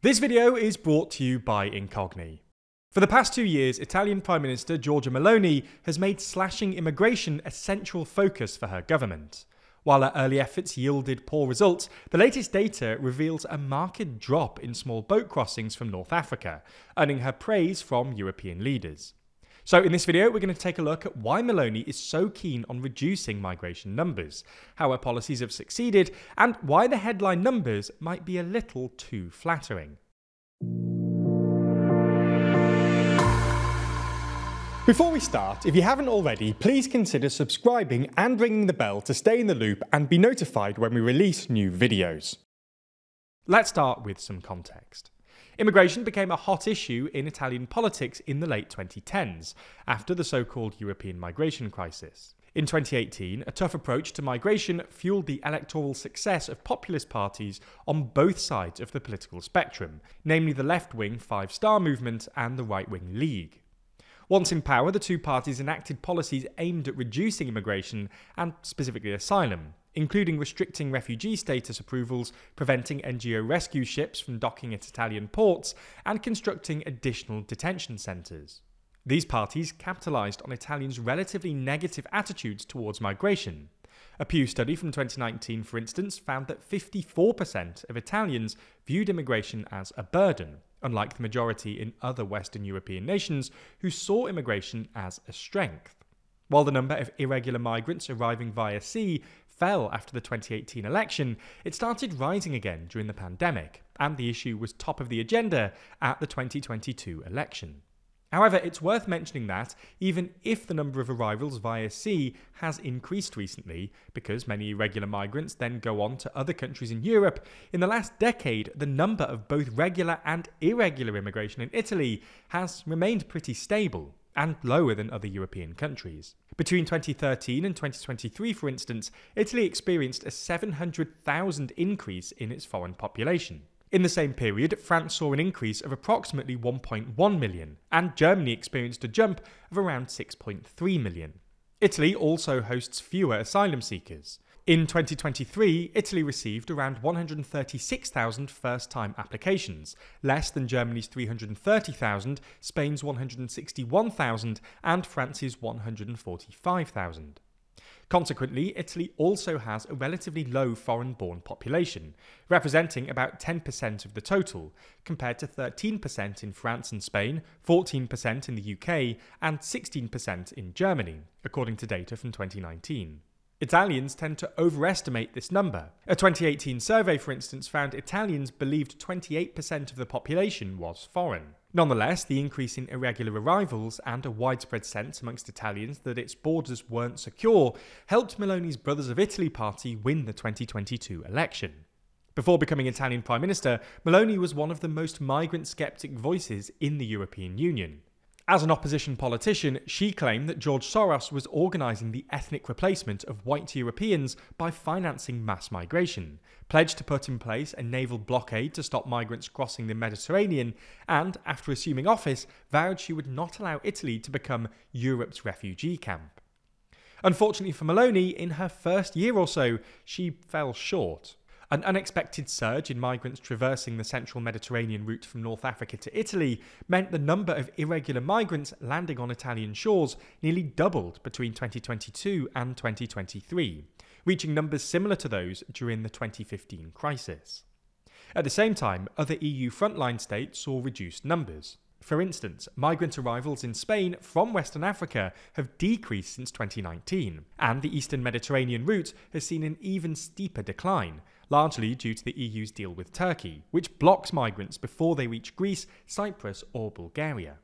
This video is brought to you by Incogni. For the past 2 years, Italian Prime Minister Giorgia Meloni has made slashing immigration a central focus for her government. While her early efforts yielded poor results, the latest data reveals a marked drop in small boat crossings from North Africa, earning her praise from European leaders. So in this video, we're going to take a look at why Meloni is so keen on reducing migration numbers, how her policies have succeeded, and why the headline numbers might be a little too flattering. Before we start, if you haven't already, please consider subscribing and ringing the bell to stay in the loop and be notified when we release new videos. Let's start with some context. Immigration became a hot issue in Italian politics in the late 2010s, after the so-called European migration crisis. In 2018, a tough approach to migration fueled the electoral success of populist parties on both sides of the political spectrum, namely the left-wing Five Star Movement and the right-wing League. Once in power, the two parties enacted policies aimed at reducing immigration and specifically asylum, including restricting refugee status approvals, preventing NGO rescue ships from docking at Italian ports, and constructing additional detention centres. These parties capitalised on Italians' relatively negative attitudes towards migration. A Pew study from 2019, for instance, found that 54% of Italians viewed immigration as a burden, unlike the majority in other Western European nations who saw immigration as a strength. While the number of irregular migrants arriving via sea fell after the 2018 election, it started rising again during the pandemic, and the issue was top of the agenda at the 2022 election. However, it's worth mentioning that, even if the number of arrivals via sea has increased recently, because many irregular migrants then go on to other countries in Europe, in the last decade the number of both regular and irregular immigration in Italy has remained pretty stable, and lower than other European countries. Between 2013 and 2023, for instance, Italy experienced a 700,000 increase in its foreign population. In the same period, France saw an increase of approximately 1.1 million, and Germany experienced a jump of around 6.3 million. Italy also hosts fewer asylum seekers. In 2023, Italy received around 136,000 first-time applications, less than Germany's 330,000, Spain's 161,000, and France's 145,000. Consequently, Italy also has a relatively low foreign-born population, representing about 10% of the total, compared to 13% in France and Spain, 14% in the UK, and 16% in Germany, according to data from 2019. Italians tend to overestimate this number. A 2018 survey, for instance, found Italians believed 28% of the population was foreign. Nonetheless, the increase in irregular arrivals and a widespread sense amongst Italians that its borders weren't secure helped Meloni's Brothers of Italy party win the 2022 election. Before becoming Italian Prime Minister, Meloni was one of the most migrant-sceptic voices in the European Union. As an opposition politician, she claimed that George Soros was organising the ethnic replacement of white Europeans by financing mass migration, pledged to put in place a naval blockade to stop migrants crossing the Mediterranean, and, after assuming office, vowed she would not allow Italy to become Europe's refugee camp. Unfortunately for Meloni, in her first year or so, she fell short. An unexpected surge in migrants traversing the central Mediterranean route from North Africa to Italy meant the number of irregular migrants landing on Italian shores nearly doubled between 2022 and 2023, reaching numbers similar to those during the 2015 crisis. At the same time, other EU frontline states saw reduced numbers. For instance, migrant arrivals in Spain from Western Africa have decreased since 2019, and the Eastern Mediterranean route has seen an even steeper decline, largely due to the EU's deal with Turkey, which blocks migrants before they reach Greece, Cyprus or Bulgaria.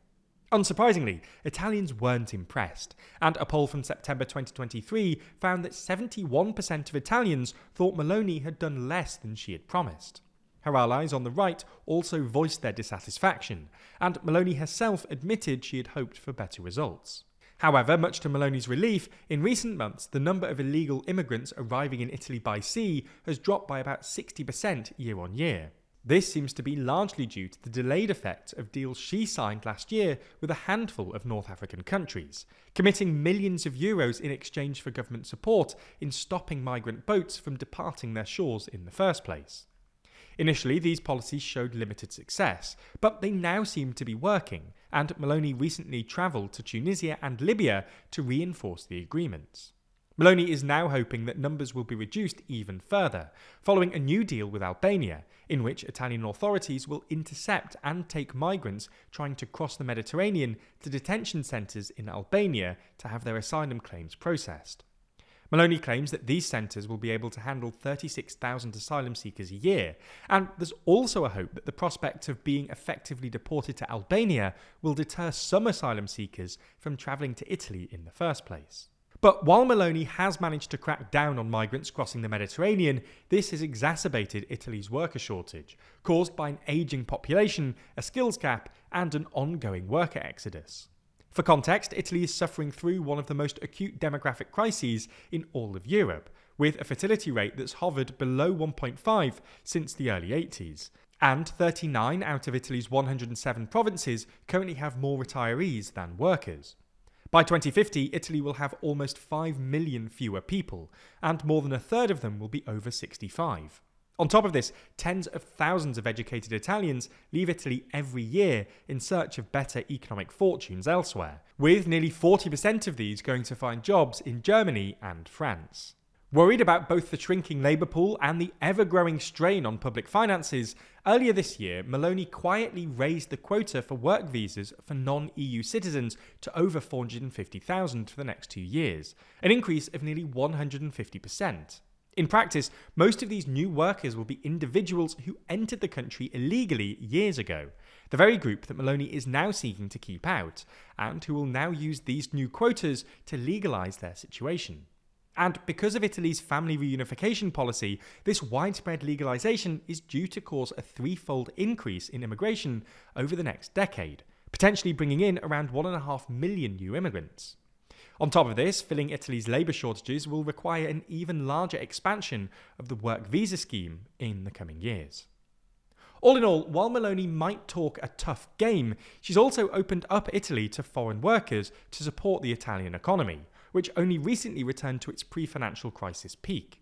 Unsurprisingly, Italians weren't impressed, and a poll from September 2023 found that 71% of Italians thought Meloni had done less than she had promised. Her allies on the right also voiced their dissatisfaction, and Meloni herself admitted she had hoped for better results. However, much to Meloni's relief, in recent months the number of illegal immigrants arriving in Italy by sea has dropped by about 60% year on year. This seems to be largely due to the delayed effect of deals she signed last year with a handful of North African countries, committing millions of euros in exchange for government support in stopping migrant boats from departing their shores in the first place. Initially, these policies showed limited success, but they now seem to be working, and Meloni recently travelled to Tunisia and Libya to reinforce the agreements. Meloni is now hoping that numbers will be reduced even further, following a new deal with Albania, in which Italian authorities will intercept and take migrants trying to cross the Mediterranean to detention centres in Albania to have their asylum claims processed. Meloni claims that these centres will be able to handle 36,000 asylum seekers a year, and there's also a hope that the prospect of being effectively deported to Albania will deter some asylum seekers from travelling to Italy in the first place. But while Meloni has managed to crack down on migrants crossing the Mediterranean, this has exacerbated Italy's worker shortage, caused by an ageing population, a skills gap, and an ongoing worker exodus. For context, Italy is suffering through one of the most acute demographic crises in all of Europe, with a fertility rate that's hovered below 1.5 since the early 80s. And 39 out of Italy's 107 provinces currently have more retirees than workers. By 2050, Italy will have almost 5 million fewer people, and more than a third of them will be over 65. On top of this, tens of thousands of educated Italians leave Italy every year in search of better economic fortunes elsewhere, with nearly 40% of these going to find jobs in Germany and France. Worried about both the shrinking labour pool and the ever-growing strain on public finances, earlier this year, Meloni quietly raised the quota for work visas for non-EU citizens to over 450,000 for the next 2 years, an increase of nearly 150%. In practice, most of these new workers will be individuals who entered the country illegally years ago, the very group that Meloni is now seeking to keep out, and who will now use these new quotas to legalise their situation. And because of Italy's family reunification policy, this widespread legalisation is due to cause a threefold increase in immigration over the next decade, potentially bringing in around 1.5 million new immigrants. On top of this, filling Italy's labour shortages will require an even larger expansion of the work visa scheme in the coming years. All in all, while Meloni might talk a tough game, she's also opened up Italy to foreign workers to support the Italian economy, which only recently returned to its pre-financial crisis peak.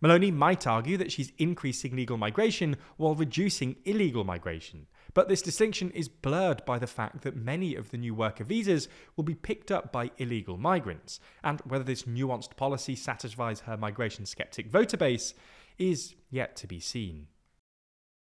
Meloni might argue that she's increasing legal migration while reducing illegal migration, but this distinction is blurred by the fact that many of the new worker visas will be picked up by illegal migrants, and whether this nuanced policy satisfies her migration skeptic voter base is yet to be seen.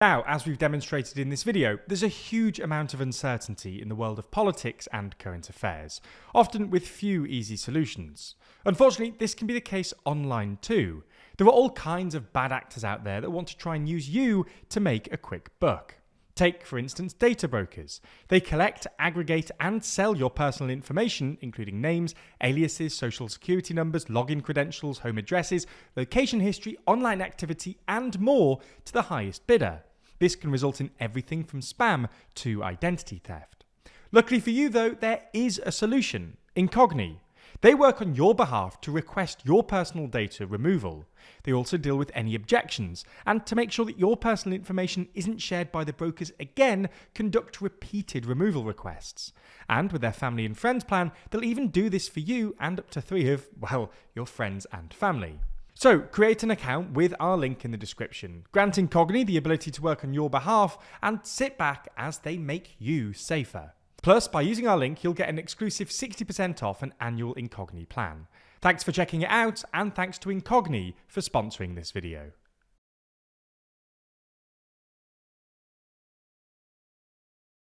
Now, as we've demonstrated in this video, there's a huge amount of uncertainty in the world of politics and current affairs, often with few easy solutions. Unfortunately, this can be the case online too. There are all kinds of bad actors out there that want to try and use you to make a quick buck. Take, for instance, data brokers. They collect, aggregate, and sell your personal information, including names, aliases, social security numbers, login credentials, home addresses, location history, online activity, and more to the highest bidder. This can result in everything from spam to identity theft. Luckily for you, though, there is a solution: Incogni. They work on your behalf to request your personal data removal. They also deal with any objections, and to make sure that your personal information isn't shared by the brokers again, conduct repeated removal requests. And with their family and friends plan, they'll even do this for you and up to 3 of, well, your friends and family. So, create an account with our link in the description, grant Incogni the ability to work on your behalf, and sit back as they make you safer. Plus, by using our link, you'll get an exclusive 60% off an annual Incogni plan. Thanks for checking it out, and thanks to Incogni for sponsoring this video.